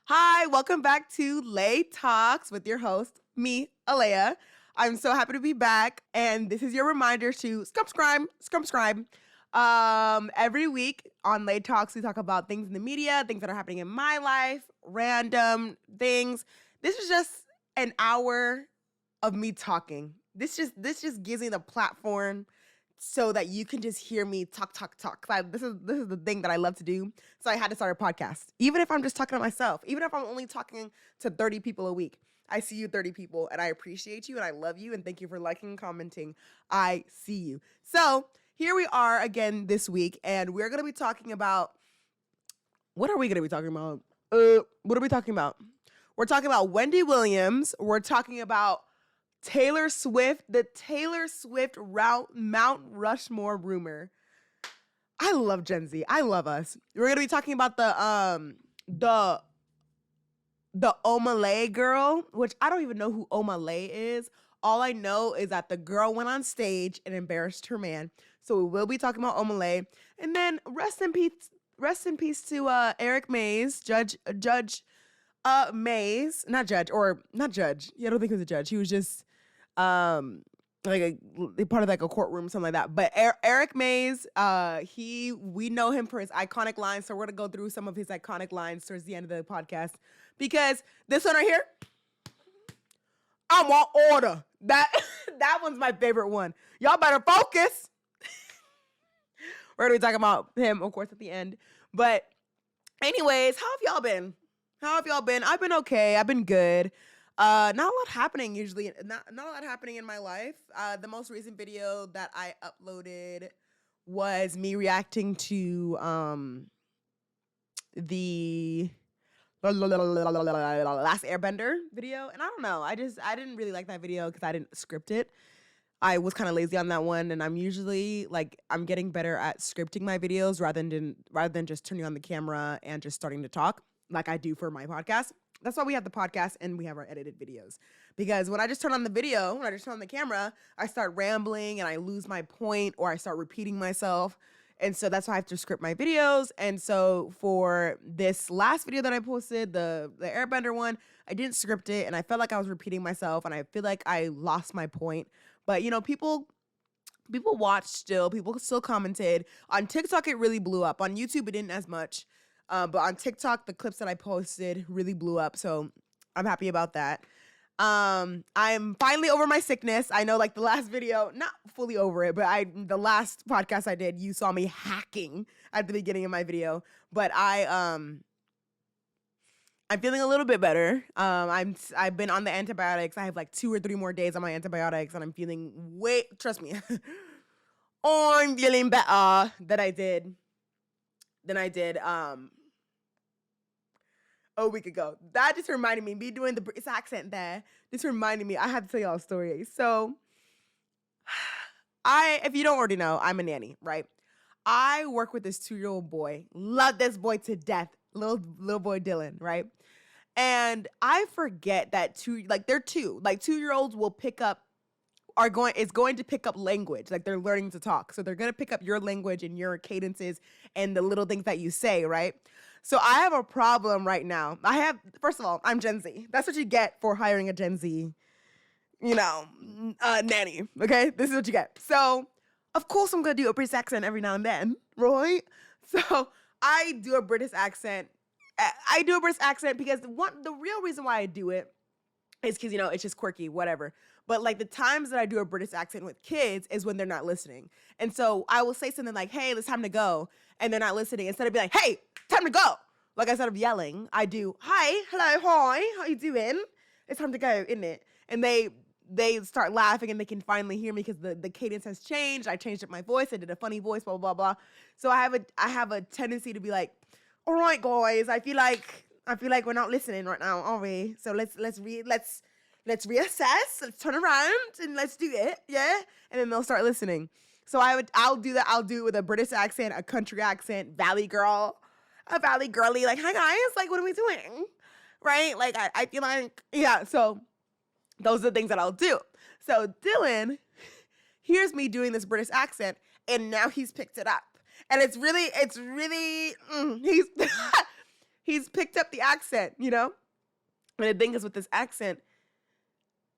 Hi, welcome back to Lay Talks with your host, me, Alea. I'm so happy to be back, and this is your reminder to subscribe. Every week on Lay Talks, we talk about things in the media, things that are happening in my life, random things. This is just an hour of me talking. This just gives me the platform so that you can just hear me talk. This is the thing that I love to do. So I had to start a podcast. Even if I'm just talking to myself, even if I'm only talking to 30 people a week. I see you 30 people and I appreciate you and I love you and thank you for liking and commenting. I see you. So here we are again this week and we're going to be talking about, what are we going to be talking about? What are we talking about? We're talking about Wendy Williams. We're talking about Taylor Swift, the Taylor Swift Mount Rushmore rumor. I love Gen Z. I love us. We're gonna be talking about the Omah Lay girl, which I don't even know who Omah Lay is. All I know is that the girl went on stage and embarrassed her man. So we will be talking about Omah Lay, and then rest in peace to Eric Mays, Judge Mays, not judge. Yeah, I don't think he was a judge. He was just like a part of like a courtroom, something like that. But Eric Mays, we know him for his iconic lines. So we're gonna go through some of his iconic lines towards the end of the podcast because this one right here, I want order. That one's my favorite one. Y'all better focus. We're gonna be talking about him, of course, at the end. But anyways, how have y'all been? I've been okay. I've been good. Not a lot happening usually. Not a lot happening in my life. The most recent video that I uploaded was me reacting to the Last Airbender video, and I don't know. I didn't really like that video because I didn't script it. I was kind of lazy on that one, and I'm usually I'm getting better at scripting my videos rather than just turning on the camera and just starting to talk like I do for my podcast. That's why we have the podcast and we have our edited videos. Because when I just turn on the camera, I start rambling and I lose my point or I start repeating myself. And so that's why I have to script my videos. And so for this last video that I posted, the Airbender one, I didn't script it and I felt like I was repeating myself and I feel like I lost my point. But people watched still. People still commented. On TikTok, it really blew up. On YouTube, it didn't as much. But on TikTok, the clips that I posted really blew up. So I'm happy about that. I'm finally over my sickness. I know the last video, not fully over it, but the last podcast I did, you saw me hacking at the beginning of my video. But I'm feeling a little bit better. I've been on the antibiotics. I have 2 or 3 more days on my antibiotics and I'm feeling trust me, I'm feeling better than I did a week ago. That just reminded me doing the British accent there. Just reminded me, I have to tell y'all a story. So if you don't already know, I'm a nanny, right? I work with this 2-year-old boy. Love this boy to death. Little boy Dylan, right? And I forget that they're 2. 2-year-olds will is going to pick up language. They're learning to talk. So they're going to pick up your language and your cadences and the little things that you say, right? So I have a problem right now. First of all, I'm Gen Z. That's what you get for hiring a Gen Z, nanny, okay? This is what you get. So, of course, I'm going to do a British accent every now and then, right? So I do a British accent. I do a British accent because the real reason why I do it is because, it's just quirky, whatever. But the times that I do a British accent with kids is when they're not listening. And so I will say something like, hey, it's time to go. And they're not listening. Instead of being like, hey, time to go. Instead of yelling, I do, hi, hello, hi, how you doing? It's time to go, isn't it? And they start laughing and they can finally hear me because the cadence has changed. I changed up my voice. I did a funny voice, blah, blah, blah. So I have a tendency to be like, all right, guys, I feel like we're not listening right now, are we? So let's reassess. Let's turn around and let's do it, yeah. And then they'll start listening. So I'll do that. I'll do it with a British accent, a country accent, valley girl, a valley girly. Hi guys, what are we doing, right? I feel like, yeah. So those are the things that I'll do. So Dylan hears me doing this British accent, and now he's picked it up, and it's really he's he's picked up the accent, you know? And the thing is with this accent,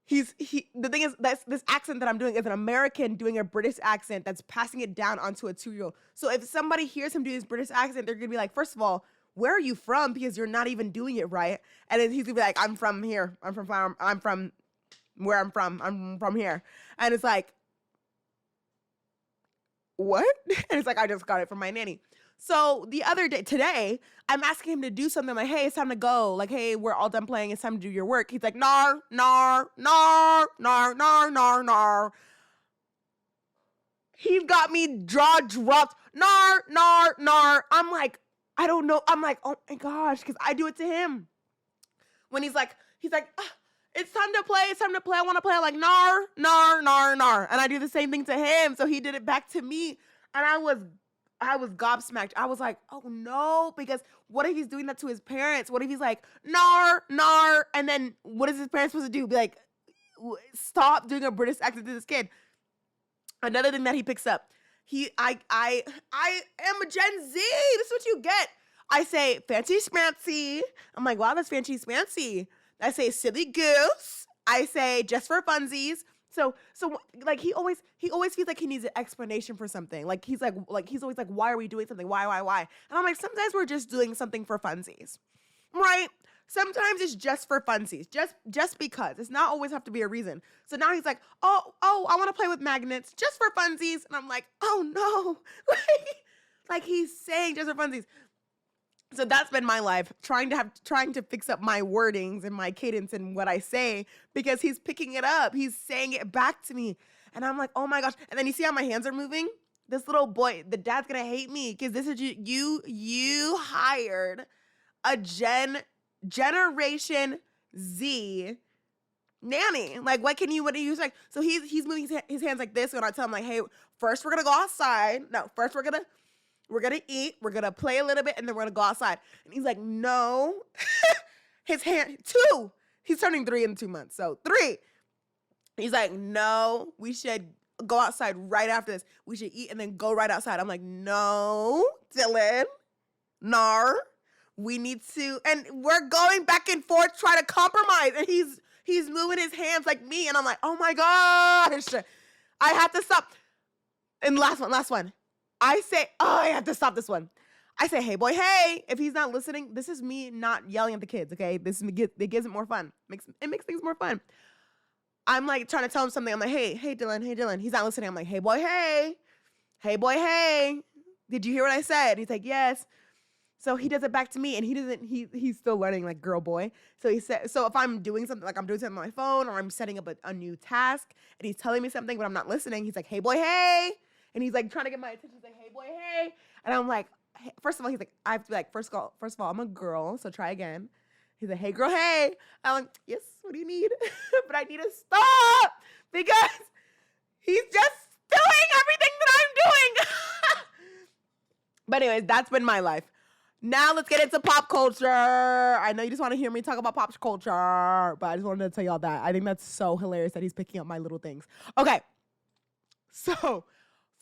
the thing is that this accent that I'm doing is an American doing a British accent that's passing it down onto a 2-year-old. So if somebody hears him do this British accent, they're gonna be like, first of all, where are you from? Because you're not even doing it right. And then he's gonna be like, I'm from here. I'm from where I'm from. I'm from here. And it's like, what? And it's like, I just got it from my nanny. So the other day, today, I'm asking him to do something. I'm like, hey, it's time to go. Like, hey, we're all done playing. It's time to do your work. He's like, nar, nar, nar, nar, nar, nar, nar. He's got me jaw dropped. Nar, nar, nar. I'm like, I don't know. I'm like, oh my gosh, because I do it to him. When he's like, it's time to play. It's time to play. I want to play. I'm like, nar, nar, nar, nar. And I do the same thing to him. So he did it back to me. And I was gobsmacked. I was like, oh no, because what if he's doing that to his parents? What if he's like, nar, nar, and then what is his parents supposed to do? Be like, stop doing a British accent to this kid. Another thing that he picks up, I am a Gen Z. This is what you get. I say fancy smancy. I'm like, wow, that's fancy smancy. I say silly goose. I say just for funsies. So like he always feels like he needs an explanation for something. Like he's always like, why are we doing something? Why? And I'm like, sometimes we're just doing something for funsies, right? Sometimes it's just for funsies, just because. It's not always have to be a reason. So now he's like, oh, I want to play with magnets just for funsies, and I'm like, oh no, like he's saying just for funsies. So that's been my life, trying to fix up my wordings and my cadence and what I say, because he's picking it up. He's saying it back to me. And I'm like, oh my gosh. And then you see how my hands are moving? This little boy, the dad's gonna hate me because this is you hired a Generation Z nanny. Like, what do you like? So he's moving his hands like this, and I tell him like, hey, first we're gonna go outside. No, first we're gonna eat, we're gonna play a little bit, and then we're gonna go outside. And he's like, no. His hand, 2. He's turning 3 in 2 months. So 3. He's like, no, we should go outside right after this. We should eat and then go right outside. I'm like, no, Dylan, nar. We need to, and we're going back and forth trying to compromise. And he's moving his hands like me. And I'm like, oh my gosh, I have to stop. And last one. I say, oh, I have to stop this one. I say, hey, boy, hey. If he's not listening, this is me not yelling at the kids, okay? It gives it more fun. It makes things more fun. I'm like trying to tell him something. I'm like, hey, Dylan. He's not listening. I'm like, hey, boy, hey. Hey, boy, hey. Did you hear what I said? He's like, yes. So he does it back to me, and he's still learning like girl, boy. So he said, so if I'm doing something, like I'm doing something on my phone, or I'm setting up a new task, and he's telling me something, but I'm not listening, he's like, hey, boy, hey. And he's like trying to get my attention. He's like, hey, boy, hey. And I'm like, hey. First of all, he's like, I have to be like, first of all, I'm a girl, so try again. He's like, hey, girl, hey. I'm like, yes, what do you need? But I need to stop because he's just doing everything that I'm doing. But anyways, that's been my life. Now let's get into pop culture. I know you just want to hear me talk about pop culture, but I just wanted to tell y'all that. I think that's so hilarious that he's picking up my little things. Okay, so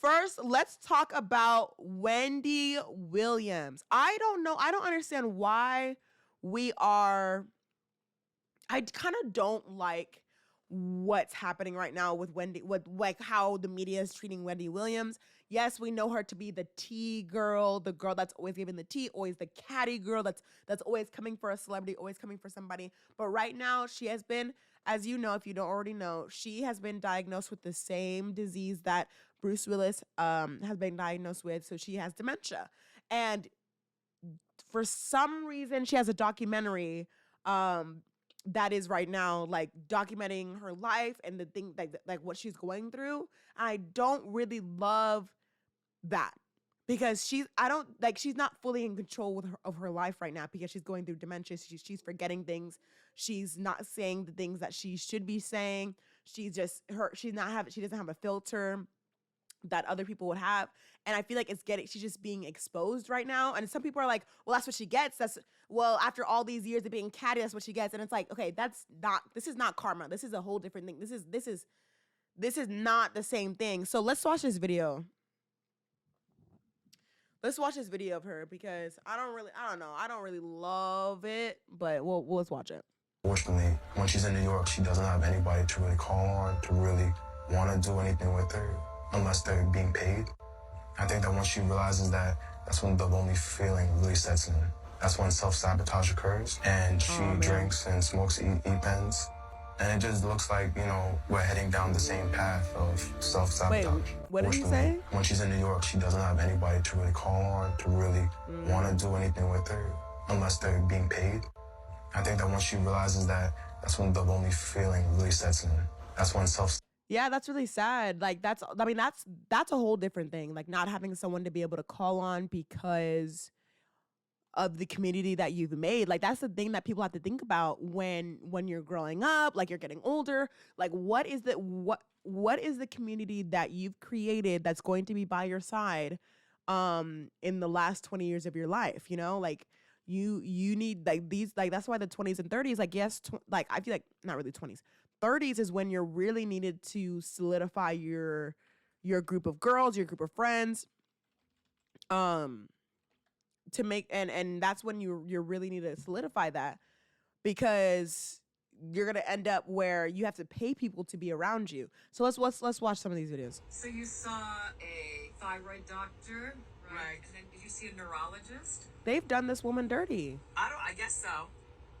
first, let's talk about Wendy Williams. I don't understand why I kind of don't like what's happening right now with Wendy, with like how the media is treating Wendy Williams. Yes, we know her to be the tea girl, the girl that's always giving the tea, always the catty girl that's always coming for a celebrity, always coming for somebody. But right now, she has been, as you know, if you don't already know, she has been diagnosed with the same disease that Bruce Willis has been diagnosed with. So she has dementia. And for some reason, she has a documentary that is right now like documenting her life and the thing like what she's going through. I don't really love that because she's not fully in control of her life right now because she's going through dementia. She's forgetting things. She's not saying the things that she should be saying. She doesn't have a filter that other people would have. And I feel like she's just being exposed right now. And some people are like, well, that's what she gets. After all these years of being catty, that's what she gets. And it's like, okay, this is not karma. This is a whole different thing. This is not the same thing. So let's watch this video. Let's watch this video of her because I don't really love it, but let's watch it. Fortunately, when she's in New York, she doesn't have anybody to really call on, to really want to do anything with her, unless they're being paid. I think that once she realizes that, that's when the lonely feeling really sets in. That's when self-sabotage occurs, and she drinks and smokes e-pens. And it just looks like, we're heading down the same path of self-sabotage. Wait, what did he say? When she's in New York, she doesn't have anybody to really call on, to really want to do anything with her, unless they're being paid. I think that once she realizes that, that's when the lonely feeling really sets in. That's when Yeah, that's really sad. Like that's a whole different thing. Like not having someone to be able to call on because of the community that you've made. Like that's the thing that people have to think about when you're growing up, like you're getting older. Like what is the community that you've created that's going to be by your side in the last 20 years of your life, Like you need like these, like that's why the 20s and 30s, like yes, like I feel like not really 20s. 30s is when you're really needed to solidify your group of girls, your group of friends, to make and that's when you really need to solidify that, because you're gonna end up where you have to pay people to be around you. So let's watch some of these videos. So you saw a thyroid doctor, right? And then did you see a neurologist? They've done this woman dirty. I guess so.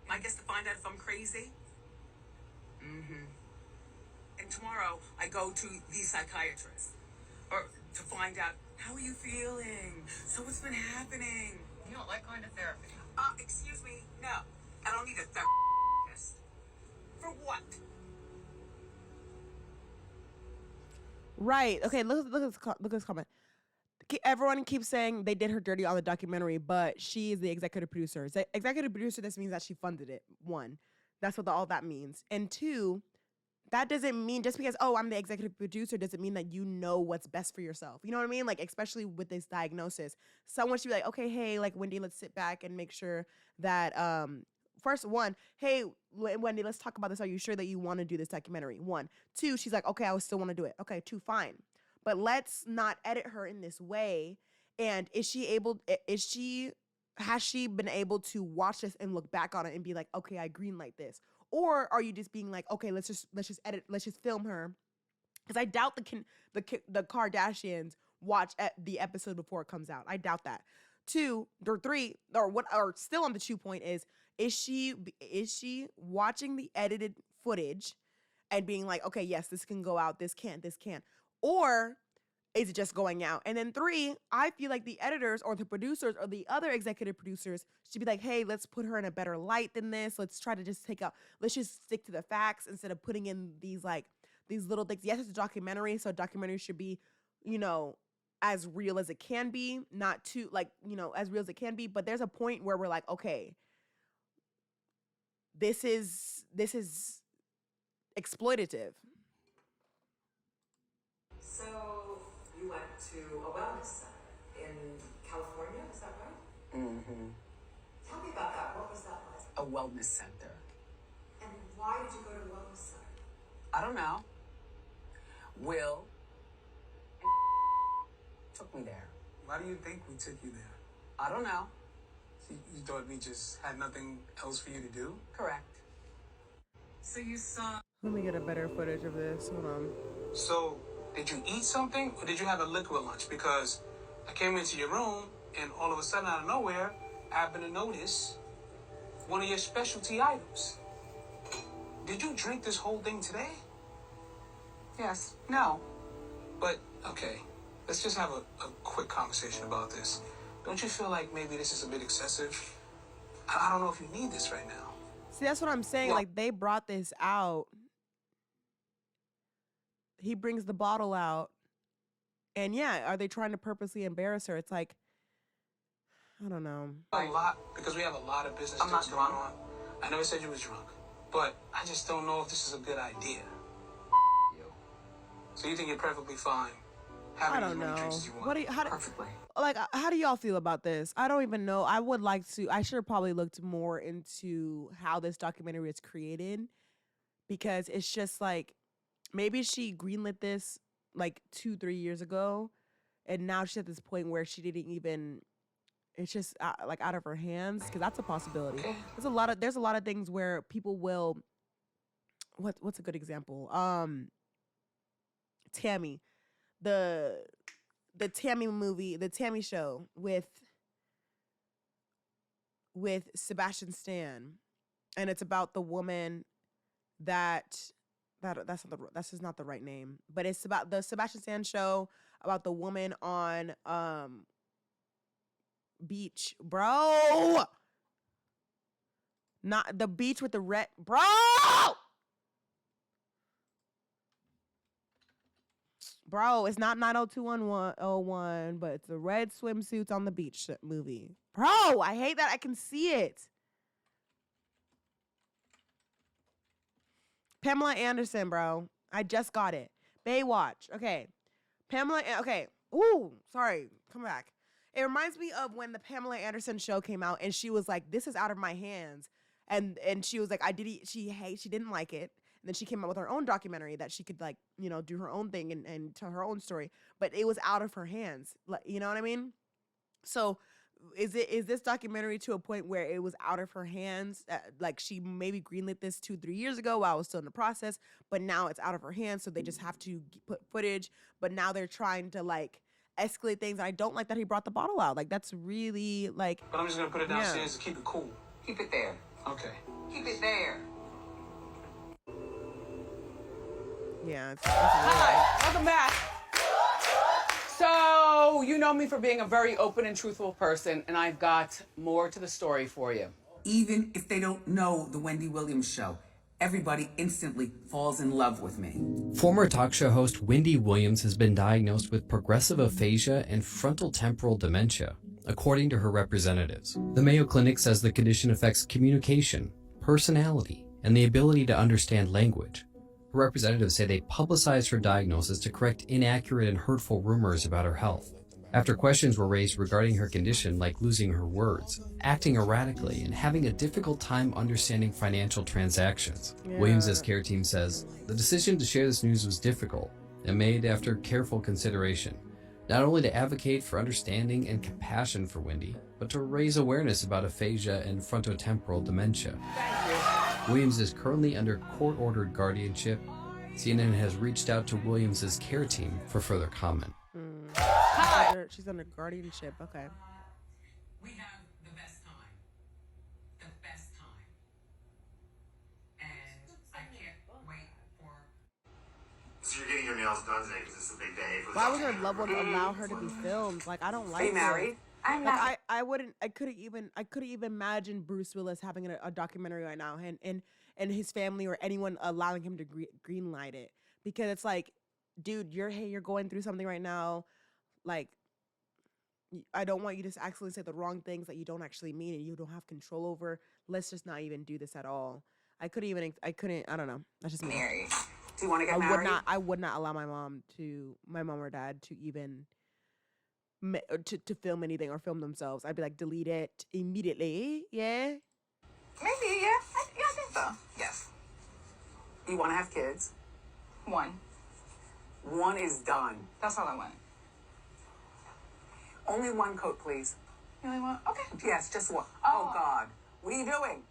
I guess to find out if I'm crazy. And tomorrow I go to the psychiatrist, or to find out how are you feeling. So what's been happening? You don't like going to therapy? Excuse me, no. I don't need a therapist. For what? Right. Okay. Look at this comment. Everyone keeps saying they did her dirty on the documentary, but she is the executive producer. Executive producer. This means that she funded it. One, that's what all that means. And two, that doesn't mean just because, I'm the executive producer, doesn't mean that you know what's best for yourself. You know what I mean? Like, especially with this diagnosis, someone should be like, okay, hey, like, Wendy, let's sit back and make sure that, first one, hey, Wendy, let's talk about this. Are you sure that you want to do this documentary? One. Two, she's like, okay, I still want to do it. Okay, two, fine. But let's not edit her in this way. And has she been able to watch this and look back on it and be like, okay, I greenlight this? Or are you just being like, okay, let's just edit, let's just film her? Because I doubt the Kardashians watch the episode before it comes out. I doubt that. Two or three, or still on the 2 point is she watching the edited footage and being like, okay, yes, this can go out, this can't, or is it just going out? And then three, I feel like the editors or the producers or the other executive producers should be like, hey, let's put her in a better light than this. Let's try to just let's just stick to the facts instead of putting in these little things. Yes, it's a documentary, so a documentary should be, as real as it can be, not too as real as it can be. But there's a point where we're like, okay, this is exploitative. So you went to a wellness center in California, is that right? Mm-hmm. Tell me about that. What was that like? A wellness center. And why did you go to a wellness center? I don't know. Will took me there. Why do you think we took you there? I don't know. You thought we just had nothing else for you to do? Correct. So you saw... Let me get a better footage of this. Hold on. So, did you eat something or did you have a liquid lunch? Because I came into your room and all of a sudden out of nowhere, I happened to notice one of your specialty items. Did you drink this whole thing today? Yes. No. But, okay, let's just have a quick conversation about this. Don't you feel like maybe this is a bit excessive? I don't know if you need this right now. See, that's what I'm saying. Like, they brought this out. He brings the bottle out. And yeah, are they trying to purposely embarrass her? It's like, I don't know. A lot, because we have a lot of business things going on. I never said you was drunk. But I just don't know if this is a good idea. So you think you're perfectly fine having as many drinks as you want? Perfectly. How do y'all feel about this? I don't even know. I should have probably looked more into how this documentary is created, because it's just like, maybe she greenlit this like 2-3 years ago and now she's at this point where she didn't even. It's just like out of her hands, because that's a possibility. There's a lot of things where people will. What's a good example? Tammy, the Tammy movie, the Tammy show with Sebastian Stan, and it's about the woman that's just not the right name, but it's about the Sebastian Stan show about the woman on beach, bro. Not the beach with the red, bro. Bro, it's not 90210, but it's the red swimsuits on the beach movie. Bro, I hate that I can see it. Pamela Anderson, bro. I just got it. Baywatch. Okay. Okay. Ooh, sorry. Come back. It reminds me of when the Pamela Anderson show came out and she was like, this is out of my hands. And she was like, she didn't like it. And then she came out with her own documentary that she could, like, you know, do her own thing and tell her own story. But it was out of her hands. Like, you know what I mean? So is this documentary to a point where it was out of her hands? Like, she maybe greenlit this 2-3 years ago while I was still in the process, but now it's out of her hands. So they just have to put footage. But now they're trying to, like, escalate things. I don't like that he brought the bottle out. Like, that's really, like... But I'm just going to put it downstairs to keep it cool. Keep it there. Okay. Keep it there. Yeah. It's Hi, welcome back. So, you know me for being a very open and truthful person, and I've got more to the story for you. Even if they don't know the Wendy Williams show, everybody instantly falls in love with me. Former talk show host Wendy Williams has been diagnosed with progressive aphasia and frontal-temporal dementia, according to her representatives. The Mayo Clinic says the condition affects communication, personality, and the ability to understand language. Her representatives say they publicized her diagnosis to correct inaccurate and hurtful rumors about her health. After questions were raised regarding her condition, like losing her words, acting erratically, and having a difficult time understanding financial transactions, Williams' care team says the decision to share this news was difficult and made after careful consideration, not only to advocate for understanding and compassion for Wendy, but to raise awareness about aphasia and frontotemporal dementia. Williams is currently under court-ordered guardianship. CNN has reached out to Williams' care team for further comment. She's under guardianship. Okay. We have the best time. The best time. And I can't wait for... So you're getting your nails done today because it's a big day. For the Why would her loved ones allow her to be filmed? Like, I don't like Are you married? this. I'm Like, not. I wouldn't. I couldn't even imagine Bruce Willis having a documentary right now, and his family or anyone allowing him to greenlight it, because it's like, dude, you're going through something right now, like. I don't want you to accidentally say the wrong things that you don't actually mean and you don't have control over. Let's just not even do this at all. I couldn't. I don't know. That's just me. Married. Do you want to get I married? I would not allow my mom or dad to even to film anything or film themselves. I'd be like, delete it immediately. Yeah. Maybe, yeah. I think so. Yes. You want to have kids? One. One is done. That's all I want. Only one coat, please. You only want? Okay. Yes, just one. Oh. Oh, God. What are you doing?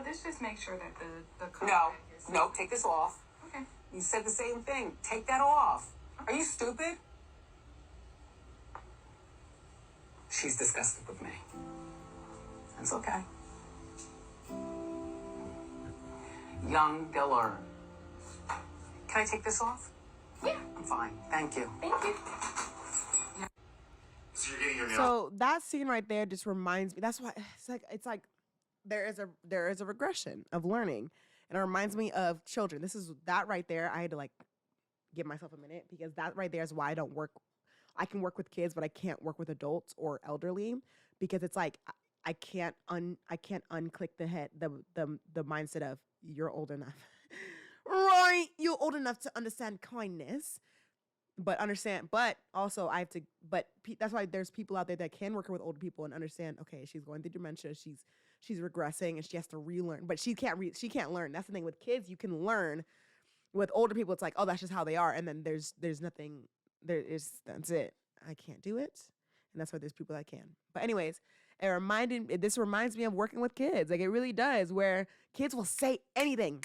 This just makes sure that the coat No. is... No, take this off. Okay. You said the same thing. Take that off. Are you stupid? She's disgusted with me. That's okay. Young Diller. Can I take this off? Yeah. I'm fine. Thank you. Thank you. So you're getting your nails. So that scene right there just reminds me. That's why it's like there is a regression of learning, and it reminds me of children. This is that right there. I had to like give myself a minute, because that right there is why I don't work. I can work with kids, but I can't work with adults or elderly, because it's like I can't unclick the mindset of you're old enough, right? You're old enough to understand kindness. But also I have to, that's why there's people out there that can work with older people and understand, okay, she's going through dementia, she's regressing, and she has to relearn, but she can't learn. That's the thing with kids, you can learn. With older people, it's like, oh, that's just how they are. And then there's nothing, that's it. can't do it. And that's why there's people that can. But anyways, this reminds me of working with kids. Like, it really does, where kids will say anything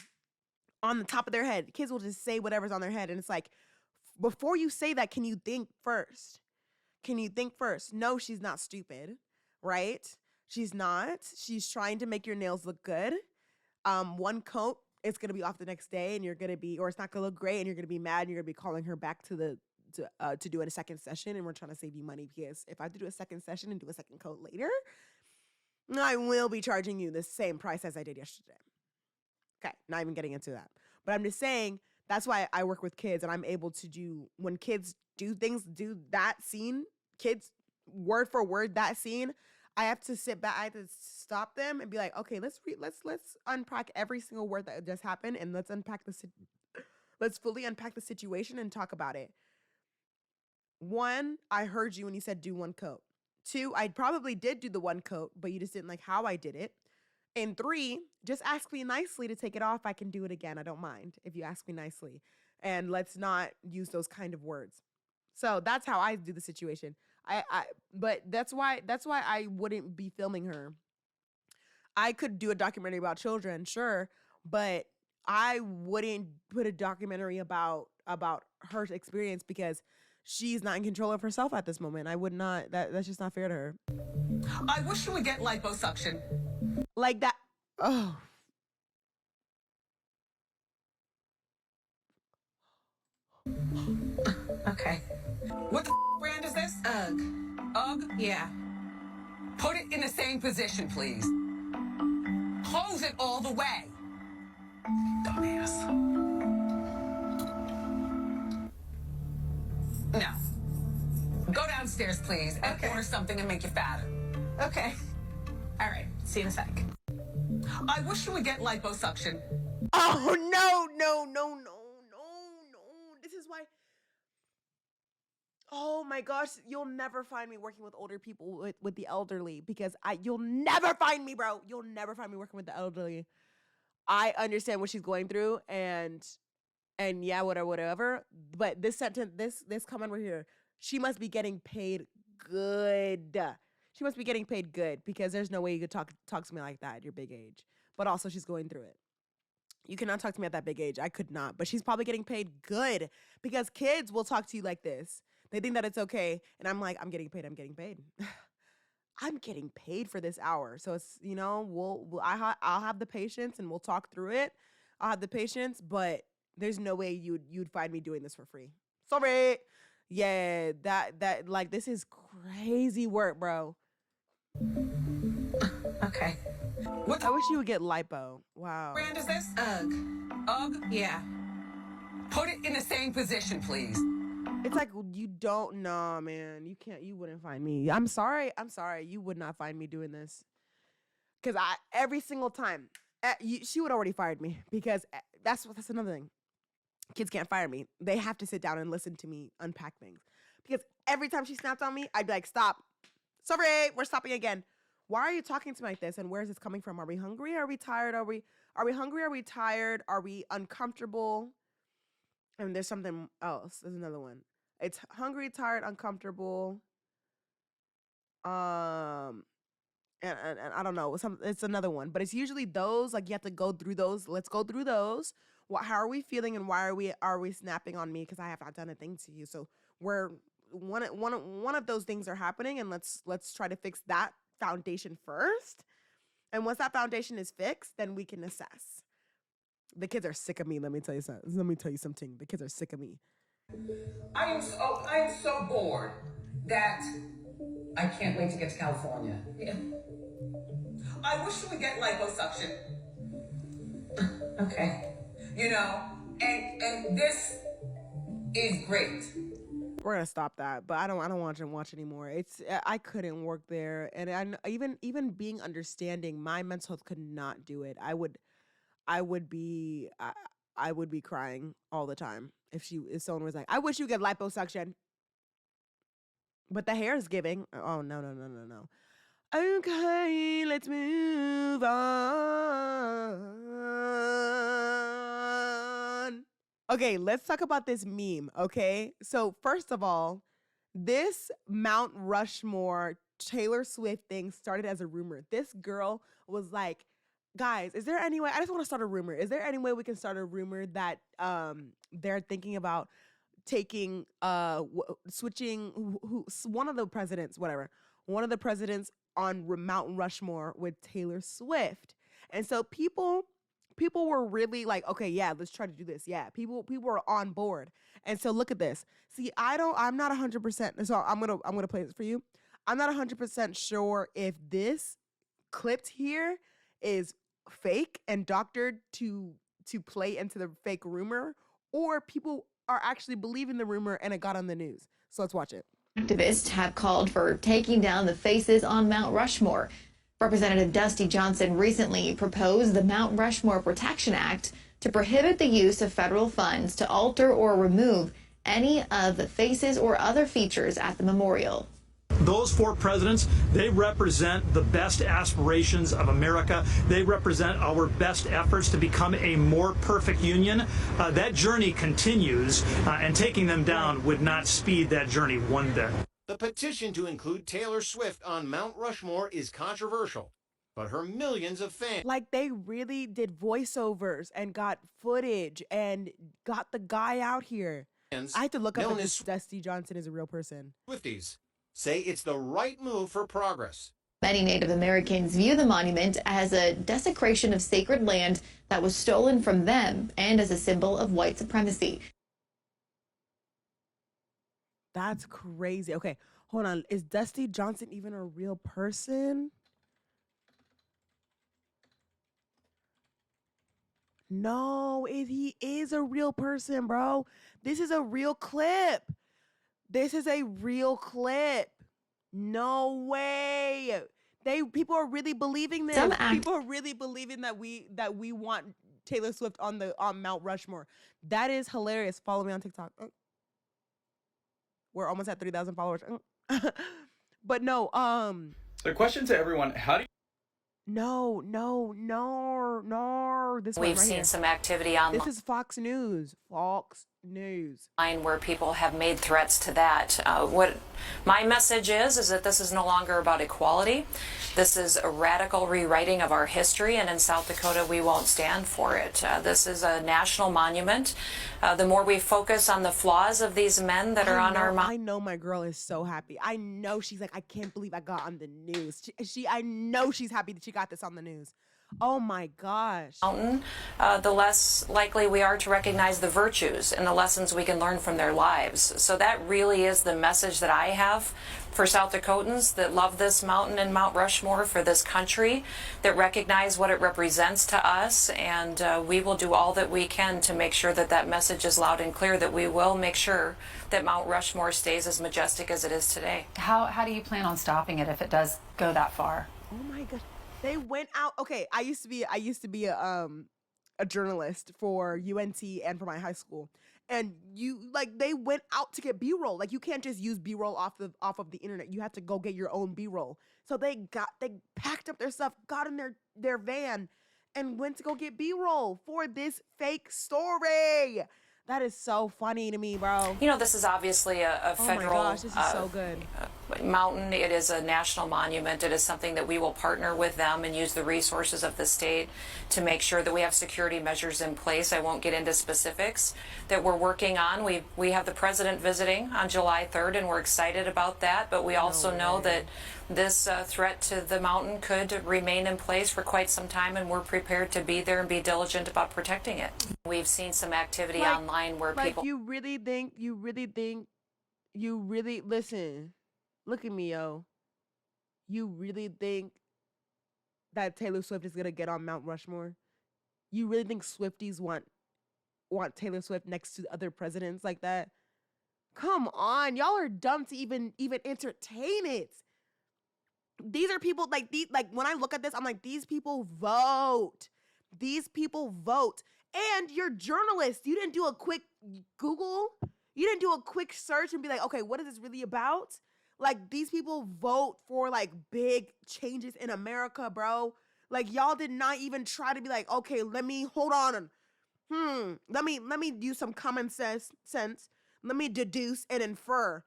on the top of their head. Kids will just say whatever's on their head. And it's like, before you say that, can you think first? Can you think first? No, she's not stupid, right? She's not. She's trying to make your nails look good. One coat, it's going to be off the next day, and you're going to be, or it's not going to look great, and you're going to be mad, and you're going to be calling her back to do it a second session, and we're trying to save you money, because if I have to do a second session and do a second coat later, I will be charging you the same price as I did yesterday. Okay, not even getting into that. But I'm just saying, that's why I work with kids, and I'm able to do, when kids do things, do that scene, kids, word for word, that scene, I have to sit back, I have to stop them and be like, okay, let's unpack every single word that just happened, and let's fully unpack the situation and talk about it. 1, I heard you when you said do one coat. 2, I probably did do the one coat, but you just didn't like how I did it. And 3, just ask me nicely to take it off. I can do it again. I don't mind if you ask me nicely. And let's not use those kind of words. So that's how I do the situation. But that's why I wouldn't be filming her. I could do a documentary about children, sure, but I wouldn't put a documentary about her experience, because she's not in control of herself at this moment. I would not. That's just not fair to her. I wish you would get liposuction. Like that. Oh. Okay. What the brand is this? UGG. UGG? Yeah. Put it in the same position, please. Close it all the way. Dumbass. No. Go downstairs, please, and order something and make you fatter. Okay. All right. See you in a sec. I wish you would get liposuction. Oh, no. This is why. Oh my gosh, you'll never find me working with older people, with the elderly, because you'll never find me, bro. You'll never find me working with the elderly. I understand what she's going through, and yeah, whatever. But this sentence, this comment right here, she must be getting paid good. She must be getting paid good, because there's no way you could talk to me like that at your big age. But also, she's going through it. You cannot talk to me at that big age. I could not. But she's probably getting paid good, because kids will talk to you like this. They think that it's okay. And I'm like, I'm getting paid. I'm getting paid for this hour. So it's, I'll have the patience, and we'll talk through it. I'll have the patience, but there's no way you'd find me doing this for free. Sorry. Yeah, that like, this is crazy work, bro. Okay. What I wish you would get lipo. Wow. brand is this? UGG. UGG? Yeah. Put it in the same position, please. It's like, you don't know, man. You wouldn't find me. I'm sorry. You would not find me doing this. Because every single time, she would already fired me, because that's another thing. Kids can't fire me. They have to sit down and listen to me unpack things. Because every time she snapped on me, I'd be like, stop. Sorry, we're stopping again. Why are you talking to me like this? And where is this coming from? Are we hungry? Are we tired? Are we hungry? Are we tired? Are we uncomfortable? And there's something else. There's another one. It's hungry, tired, uncomfortable. And I don't know. It's another one, but it's usually those. Like, you have to go through those. Let's go through those. How are we feeling, and why are we snapping on me? Because I have not done a thing to you. So one of those things are happening, and let's try to fix that foundation first. And once that foundation is fixed, then we can assess. The kids are sick of me. Let me tell you something. The kids are sick of me. I am so bored that I can't wait to get to California. Yeah. I wish you would get liposuction. Okay. And this is great. We're gonna stop that, but I don't want to watch anymore. I couldn't work there, and even being understanding, my mental health could not do it. I would be crying all the time if someone was like, I wish you get liposuction, but the hair is giving. Oh, no. Okay, let's move on. Okay, let's talk about this meme, okay? So first of all, This Mount Rushmore Taylor Swift thing started as a rumor. This girl was like, guys, is there any way? I just want to start a rumor. Is there any way we can start a rumor that they're thinking about taking switching one of the presidents, whatever, one of the presidents on Mount Rushmore with Taylor Swift. And so people were really like, okay, yeah, let's try to do this. Yeah, people were on board. And so look at this. See, I'm not 100%. So I'm gonna play this for you. I'm not 100% sure if this clipped here is fake and doctored to play into the fake rumor, or people are actually believing the rumor and it got on the news. So let's watch it. Activists have called for taking down the faces on Mount Rushmore. Representative Dusty Johnson recently proposed the Mount Rushmore Protection Act to prohibit the use of federal funds to alter or remove any of the faces or other features at the memorial. Those four presidents, they represent the best aspirations of America. They represent our best efforts to become a more perfect union. That journey continues, and taking them down would not speed that journey one bit. The petition to include Taylor Swift on Mount Rushmore is controversial, but her millions of fans... Like, they really did voiceovers and got footage and got the guy out here. I had to look up if this Dusty Johnson is a real person. Swifties say it's the right move for progress. Many Native Americans view the monument as a desecration of sacred land that was stolen from them and as a symbol of white supremacy. That's crazy. Okay, hold on. Is Dusty Johnson even a real person? No, he is a real person, bro. This is a real clip. This is a real clip. No way. People are really believing this. People are really believing that we want Taylor Swift on Mount Rushmore. That is hilarious. Follow me on TikTok. We're almost at 3,000 followers. But no, The question to everyone, how do you... No. This We've seen here. some activity online. This is Fox News. Where people have made threats to that. What my message is that this is no longer about equality. This is a radical rewriting of our history, and in South Dakota, we won't stand for it. This is a national monument. The more we focus on the flaws of these men that are on our I know my girl is so happy. I know she's like, I can't believe I got on the news. I know she's happy that she got this on the news. Oh my gosh. Mountain, the less likely we are to recognize the virtues and the lessons we can learn from their lives. So that really is the message that I have for South Dakotans that love this mountain and Mount Rushmore, for this country, that recognize what it represents to us, and we will do all that we can to make sure that that message is loud and clear, that we will make sure that Mount Rushmore stays as majestic as it is today. How do you plan on stopping it if it does go that far? Oh my gosh. They went out. Okay, I used to be a journalist for UNT and for my high school. And they went out to get B-roll. Like, you can't just use B-roll off of the internet. You have to go get your own B-roll. So they packed up their stuff, got in their van, and went to go get B-roll for this fake story. That is so funny to me, bro. You know, this is obviously a federal oh my gosh, this is so good. Mountain. It is a national monument. It is something that we will partner with them and use the resources of the state to make sure that we have security measures in place. I won't get into specifics that we're working on. We have the president visiting on July 3rd, and we're excited about that. But we also know that this threat to the mountain could remain in place for quite some time, and we're prepared to be there and be diligent about protecting it. We've seen some activity online where people... You really listen, look at me, yo. You really think that Taylor Swift is going to get on Mount Rushmore? You really think Swifties want Taylor Swift next to other presidents like that? Come on, y'all are dumb to even entertain it. These are people when I look at this, I'm like, these people vote. These people vote. And you're journalists. You didn't do a quick Google. You didn't do a quick search and be like, okay, what is this really about? Like, these people vote for big changes in America, bro. Like, y'all did not even try to be like, okay, hold on. Let me use some common sense. Let me deduce and infer.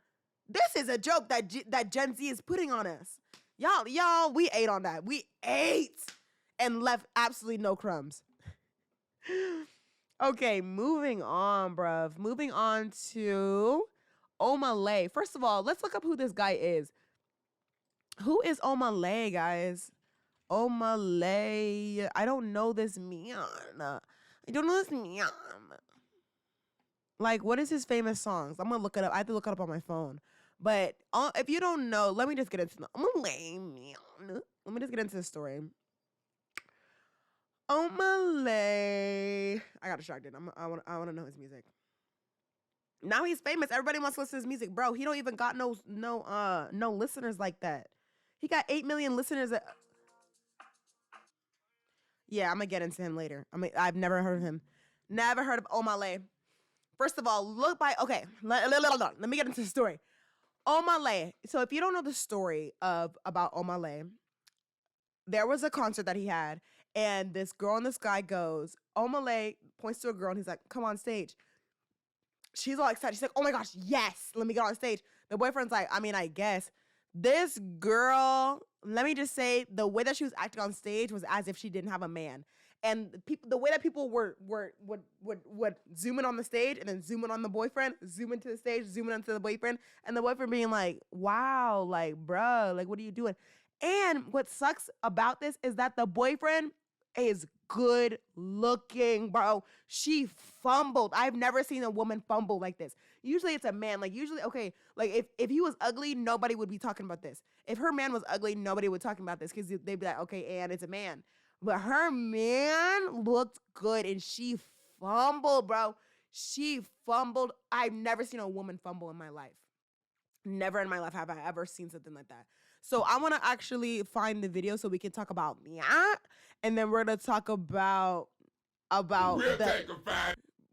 This is a joke that Gen Z is putting on us. Y'all, we ate on that. We ate and left absolutely no crumbs. Okay, moving on, bruv. Moving on to Omah Lay. First of all, let's look up who this guy is. Who is Omah Lay, guys? Omah Lay. I don't know this man. I don't know this man. Like, what is his famous songs? I'm gonna look it up. I have to look it up on my phone. But if you don't know, let me just get into Omah Lay, man. Let me just get into the story. Omah Lay. I got distracted. I want to know his music. Now he's famous. Everybody wants to listen to his music, bro. He don't even got no listeners like that. He got 8 million listeners. Yeah, I'm gonna get into him later. I've never heard of him. Never heard of Omah Lay. First of all, okay. Let me get into the story. Omah Lay. So if you don't know the story about Omah Lay, there was a concert that he had, and this girl and this guy goes. Omah Lay points to a girl, and he's like, "Come on stage." She's all excited. She's like, "Oh my gosh, yes, let me get on stage." The boyfriend's like, I guess. This girl, let me just say, the way that she was acting on stage was as if she didn't have a man. And the way that people would zoom in on the stage and then zoom in on the boyfriend, zoom into the stage, zoom in onto the boyfriend, and the boyfriend being like, "Wow, like, bruh, like, what are you doing?" And what sucks about this is that the boyfriend is good looking, bro. She fumbled. I've never seen a woman fumble like this. Usually it's a man. Like, usually, okay, like if he was ugly, nobody would be talking about this. If her man was ugly, nobody would talking about this because they'd be like, okay, and it's a man. But her man looked good and she fumbled, bro. She fumbled. I've never seen a woman fumble in my life. Never in my life have I ever seen something like that. So I want to actually find the video so we can talk about that, and then we're gonna talk about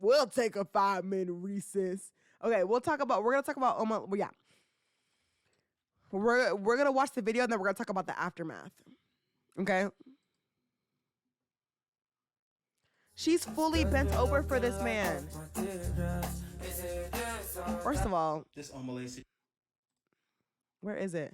We'll take a 5-minute recess. Okay, we're gonna talk about Omah. Yeah, we're gonna watch the video and then we're gonna talk about the aftermath. Okay. She's fully bent over for this man. First of all, This Omah Lay. Where is it?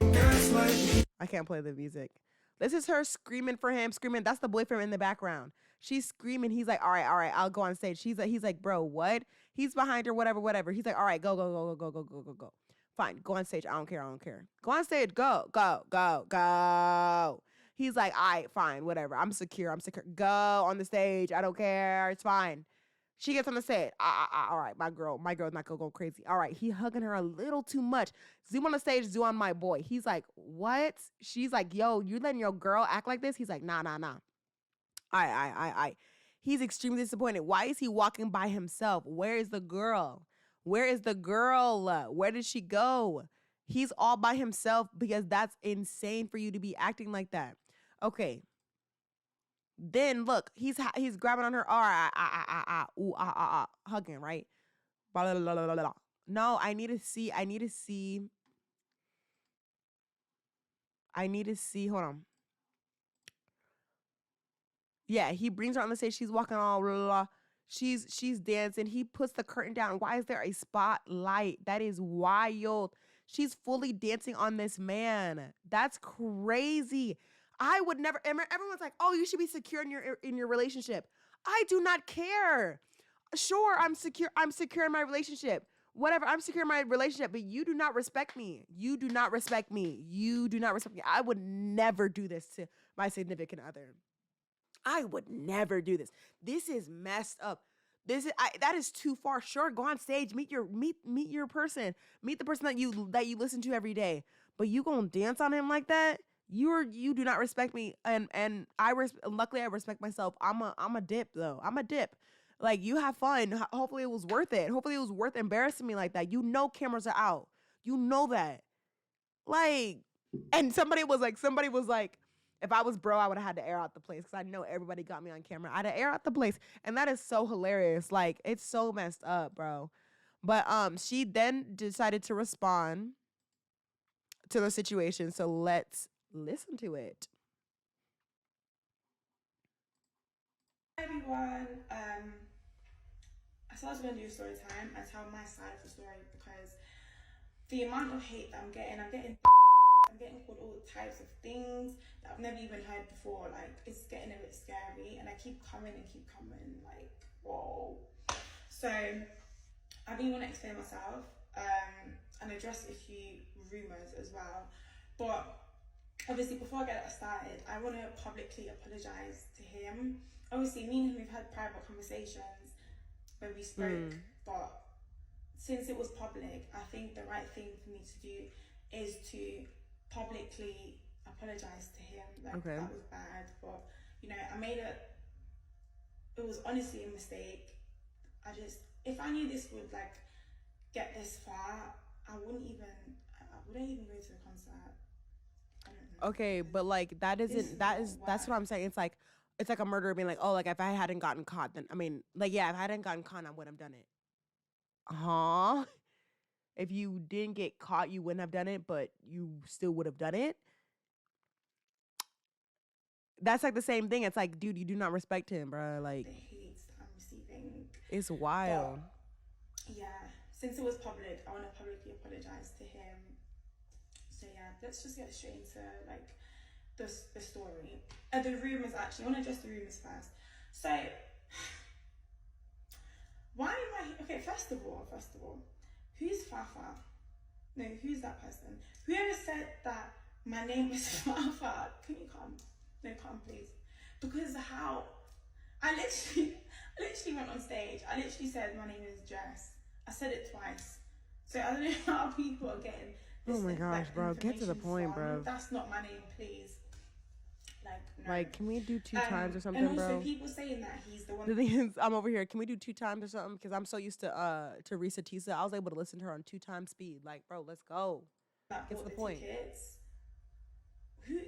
I can't play the music. This is her screaming for him, screaming. That's the boyfriend in the background. She's screaming. He's like, all right, I'll go on stage. He's like, bro, what? He's behind her, whatever. He's like, all right, go. Fine, go on stage. I don't care. Go on stage. Go. He's like, all right, fine, whatever. I'm secure. Go on the stage. I don't care. It's fine. She gets on the stage. All right, my girl's not gonna go crazy. All right, he hugging her a little too much. Zoom on the stage, zoom on my boy. He's like, what? She's like, yo, you letting your girl act like this? He's like, nah. I. He's extremely disappointed. Why is he walking by himself? Where is the girl? Where did she go? He's all by himself because that's insane for you to be acting like that. Okay. Then look, he's grabbing on her, hugging, right? Blah, blah, blah, blah, blah. No, I need to see. Hold on. Yeah, he brings her on the stage. She's walking all blah, blah, blah. She's dancing. He puts the curtain down. Why is there a spotlight? That is wild. She's fully dancing on this man. That's crazy. I would never. Everyone's like, "Oh, you should be secure in your relationship." I do not care. Sure, I'm secure. I'm secure in my relationship. Whatever. I'm secure in my relationship, but you do not respect me. You do not respect me. I would never do this to my significant other. I would never do this. This is messed up. That is too far. Sure, go on stage, meet your person, meet the person that you listen to every day. But you gonna dance on him like that? You do not respect me, and luckily I respect myself. I'm a dip though. I'm a dip. Like, you have fun. Hopefully it was worth it. Hopefully it was worth embarrassing me like that. You know cameras are out. You know that. Like, and somebody was like, if I was bro, I would have had to air out the place because I know everybody got me on camera. I'd air out the place, and that is so hilarious. Like, it's so messed up, bro. But she then decided to respond to the situation. So let's listen to it. Hi everyone. I said I was gonna do a story time and tell my side of the story because the amount of hate that I'm getting called all types of things that I've never even heard before. Like, it's getting a bit scary, and I keep coming, like, whoa. So I really want to explain myself and address a few rumours as well. But obviously, before I get that started, I want to publicly apologise to him. Obviously, me and him, we've had private conversations when we spoke, but since it was public, I think the right thing for me to do is to publicly apologise to him. Like, that was bad, but, you know, it was honestly a mistake. If I knew this would, like, get this far, I wouldn't even go to the concert. I don't know. Okay, but like that's what I'm saying. It's like a murderer being like, oh, like if I hadn't gotten caught, then if I hadn't gotten caught, I would have done it. Huh? If you didn't get caught, you wouldn't have done it, but you still would have done it. That's like the same thing. It's like, dude, you do not respect him, bro. Like, the hate that I'm receiving. It's wild. But, yeah, since it was public, I want to publicly apologize to him. So yeah, let's just get straight into like the story. The rumors, actually. I want to address the rumors first. So, why am I... Okay, first of all, who's Fafa? No, who's that person? Whoever said that my name is Fafa, can you come? No, come please. Because how... I literally went on stage. I literally said my name is Jess. I said it twice. So I don't know how people are getting this. Oh my gosh, bro. Get to the point, bro. That's not my name, please. Like, no. Like, can we do 2 times or something, and also bro? people saying that he's the one. The thing is, I'm over here. Can we do 2 times or something? Because I'm so used to Teresa Tisa. I was able to listen to her on 2 times speed. Like, bro, let's go. Get to the point. Tickets. Who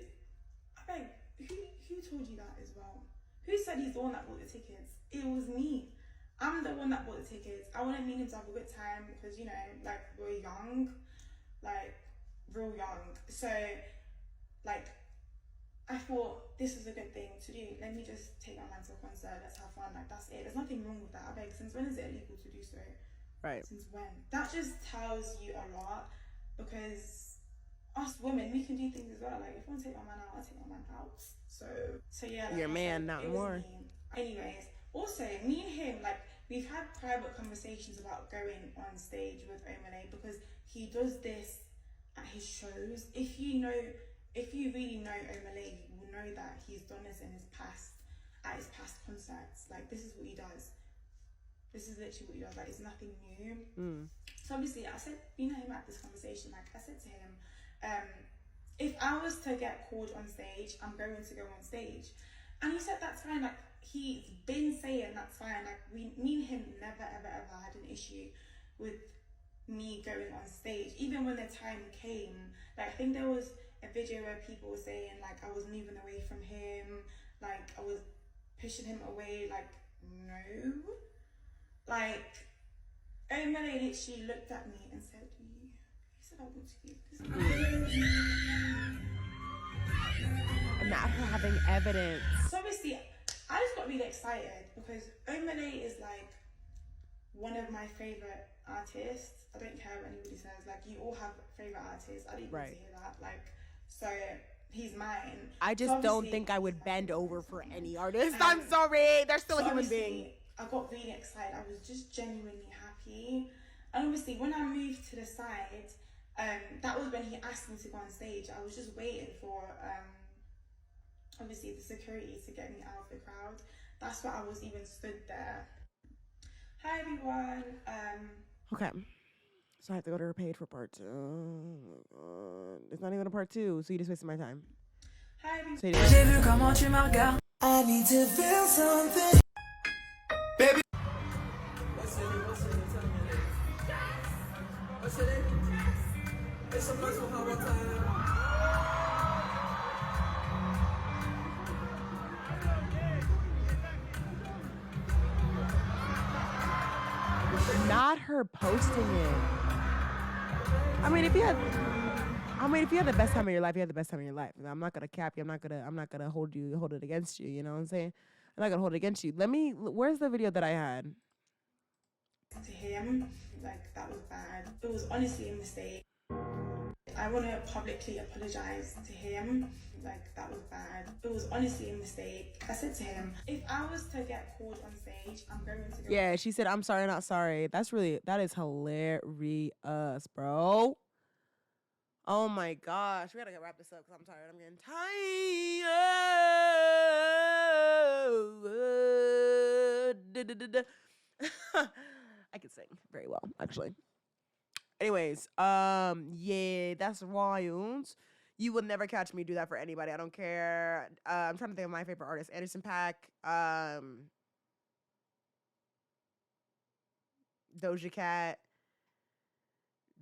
told you that as well? Who said he's the one that bought the tickets? It was me. I'm the one that bought the tickets. I wanted me to have a good time because, you know, like, we're young, like, real young. So, like, I thought this was a good thing to do. Let me just take my man to a concert. Let's have fun. Like, that's it. There's nothing wrong with that. I beg, since when is it illegal to do so? Right. Since when? That just tells you a lot, because us women, we can do things as well. Like, if I want to take my man out, I'll take my man out. So yeah. Like, your man, not more. Anyways, also, me and him, like, we've had private conversations about going on stage with Omah Lay, because he does this at his shows. If you really know Omah Lay, you will know that he's done this in his past, at his past concerts. Like, this is what he does. This is literally what he does. Like, it's nothing new. So obviously, I said, you know, him at this conversation, like, I said to him, if I was to get called on stage, I'm going to go on stage. And he said, that's fine. Like, he's been saying that's fine. Like, me and him never, ever, ever had an issue with me going on stage. Even when the time came, like, I think there was a video where people were saying, like, I was moving away from him, like, I was pushing him away. Like, no. Like, Omah Lay literally looked at me and said, you said I want to be this guy. And not her having evidence. So obviously, I just got really excited because Omah Lay is like one of my favourite artists. I don't care what anybody says. Like, you all have favourite artists. I didn't want to hear that. Like, so he's mine. I just don't think I would bend over for any artist. I'm sorry. They're still a human being. I got really excited. I was just genuinely happy. And obviously, when I moved to the side, that was when he asked me to go on stage. I was just waiting for obviously the security to get me out of the crowd. That's why I was even stood there. Hi everyone. Okay. So I have to go to her page for part 2. Oh my God. It's not even a part 2, so you just wasted my time. Hi everyone. So I need to feel something. Baby. What's your name? It's a first one, how about time? not her posting it. I mean, if you had the best time of your life, you had the best time of your life. I'm not gonna cap you. I'm not gonna hold it against you. You know what I'm saying? I'm not gonna hold it against you. Where's the video that I had? To him, like, that was bad. It was honestly a mistake. I want to publicly apologize to him. Like, that was bad. It was honestly a mistake. I said to him, if I was to get called on stage, I'm going to go. Yeah, she said, I'm sorry, not sorry. That is hilarious, bro. Oh my gosh. We gotta wrap this up because I'm tired. I'm getting tired. I can sing very well, actually. Anyways, yeah, that's wild. You will never catch me do that for anybody. I don't care. I'm trying to think of my favorite artist. Anderson .Paak, Doja Cat,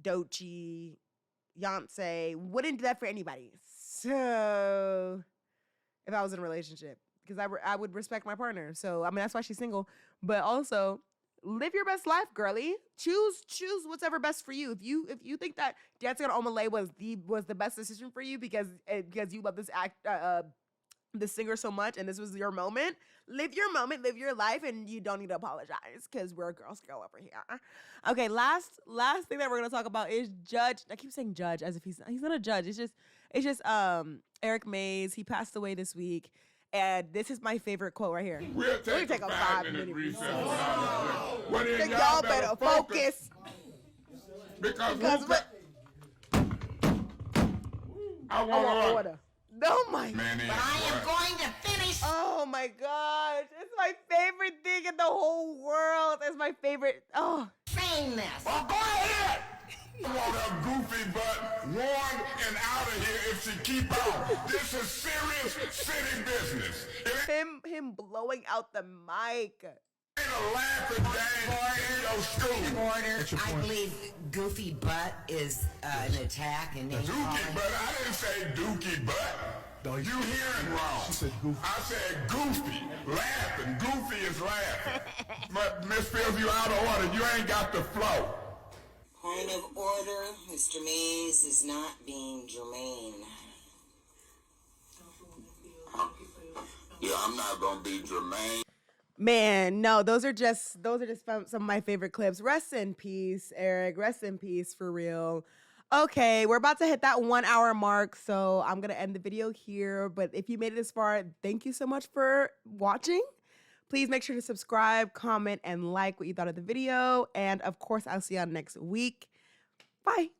Doechii, Beyonce. Wouldn't do that for anybody. So, if I was in a relationship, because I would respect my partner. So, I mean, that's why she's single. But also, live your best life, girly. Choose whatever best for you. If you think that dancing on Omah Lay was the best decision for you because you love this this singer so much and this was your moment, live your moment, live your life, and you don't need to apologize because we're a girl's girl over here. Okay, last thing that we're gonna talk about is Judge. I keep saying Judge as if he's not a judge. It's just Eric Mays. He passed away this week. And this is my favorite quote right here. We'll take a 5-minute recess. Y'all better focus. Because I want order. Oh my God. But I am going to finish. Oh my gosh. It's my favorite thing in the whole world. It's my favorite. Oh. Saying this. Well, go ahead. I want her goofy butt warned and out of here if she keep out. This is serious city business. Him blowing out the mic. Ain't a laughing game in your school. Order. I believe goofy butt is an attack and name Dookie butt. I didn't say dookie butt. You hearing wrong. She said goofy. I said goofy. Laughing. Goofy is laughing. But Miss Fields, you out of order. You ain't got the flow. Point of order, Mr. Mays is not being germane. Yeah, I'm not gonna be germane. Man, no, those are just some of my favorite clips. Rest in peace, Eric. Rest in peace, for real. Okay, we're about to hit that 1 hour mark, so I'm gonna end the video here. But if you made it this far, thank you so much for watching. Please make sure to subscribe, comment, and like what you thought of the video. And of course, I'll see y'all next week. Bye.